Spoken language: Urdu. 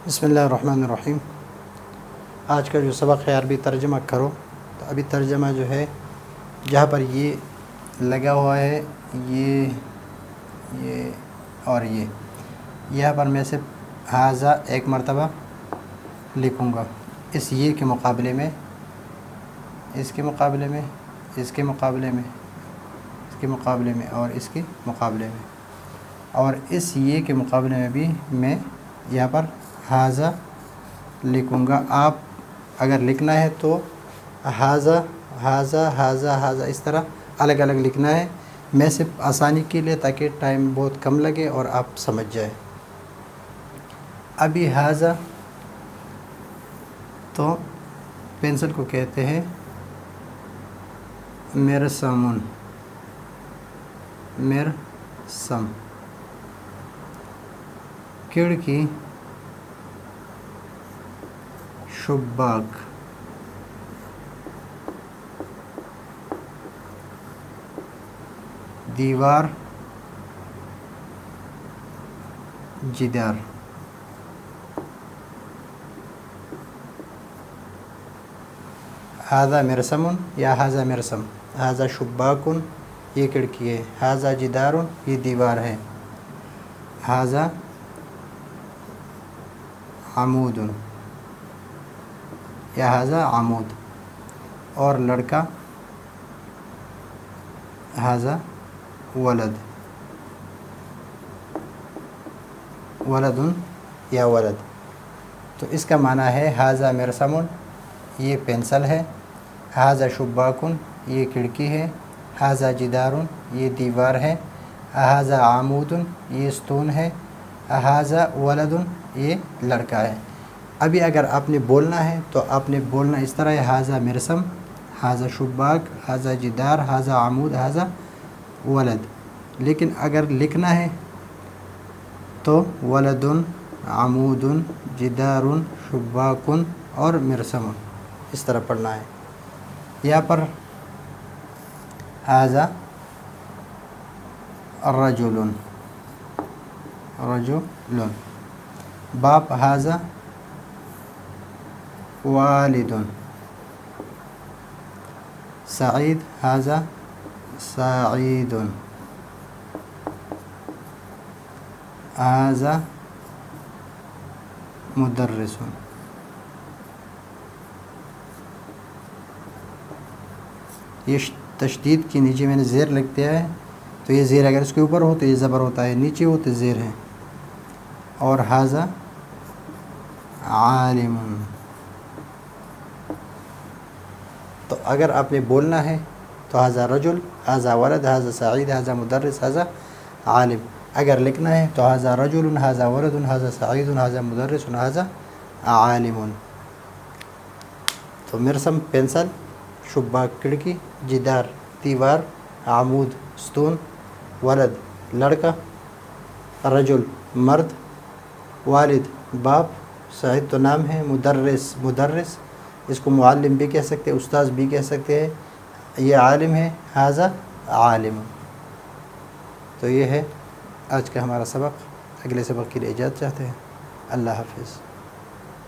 بسم اللہ الرحمن الرحیم۔ آج کا جو سبق ہے عربی ترجمہ کرو، تو ابھی ترجمہ جو ہے جہاں پر یہ لگا ہوا ہے یہ اور یہاں پر میں سے ہاذا ایک مرتبہ لکھوں گا، اس یہ کے مقابلے میں، اس کے مقابلے میں، اس کے مقابلے میں، اس کے مقابلے میں اور اس کے مقابلے میں، اور اس یہ کے مقابلے میں بھی میں یہاں پر ہاذا لکھوں گا۔ آپ اگر لکھنا ہے تو ہاذا ہاذا ہاذا ہاذا اس طرح الگ الگ لکھنا ہے، میں صرف آسانی کے لیے تاکہ ٹائم بہت کم لگے اور آپ سمجھ جائیں۔ ابھی ہاذا تو پینسل کو کہتے ہیں مرسمن، مرسم، کھڑکی، شباک، دیوار، جدار۔ ہاذا مرسمن یا ہاذا مرسم، ہاذا شباکن یہ کھڑکی ہے، ہاذا جدارن یہ دیوار ہے، ہاذا عمود یا ہاذا عمود، اور لڑکا ہاذا ولد، ولدن یا ولد۔ تو اس کا معنی ہے ہاذا مرسمن یہ پینسل ہے، ہاذا شباکن یہ کھڑکی ہے، ہاذا جدارن یہ دیوار ہے، ہاذا عمودن یہ ستون ہے، ہاذا ولدن یہ لڑکا ہے۔ ابھی اگر آپ نے بولنا ہے تو آپ نے بولنا اس طرح ہے، ہاذا مرسم، ہاذا شباک، ہاذا جدار، ہاذا عمود، ہاذا ولد۔ لیکن اگر لکھنا ہے تو ولدن، عمودن، جدارن، شباکن اور مرسمن اس طرح پڑھنا ہے۔ یہاں پر ہاذا رجل، رجل، باپ ہاذا والد، سعید ہاذا سعید، ہاذا مدرس۔ یہ تشدید کے نیچے میں نے زیر لکھ دیا ہے، تو یہ زیر اگر اس کے اوپر ہو تو یہ زبر ہوتا ہے، نیچے ہو تو زیر ہے۔ اور ہاذا عالم۔ تو اگر آپ نے بولنا ہے تو ہاذا رجل، ہاذا ولد، ہاذا سعید، ہاذا مدرس، ہاذا عالم۔ اگر لکھنا ہے تو ہاذا رجل، ہاذا ولد، ہاذا سعید، ہاذا مدرس، ہاذا عالم۔ تو مرسم پینسل، شباک کھڑکی، جدار دیوار، عمود ستون، ولد لڑکا، رجل مرد، والد باپ، سعید تو نام ہے، مدرس مدرس، اس کو معلم بھی کہہ سکتے ہیں، استاذ بھی کہہ سکتے ہیں، یہ عالم ہے، ہاذا عالم۔ تو یہ ہے آج کا ہمارا سبق۔ اگلے سبق کے لیے اجازت چاہتے ہیں۔ اللہ حافظ۔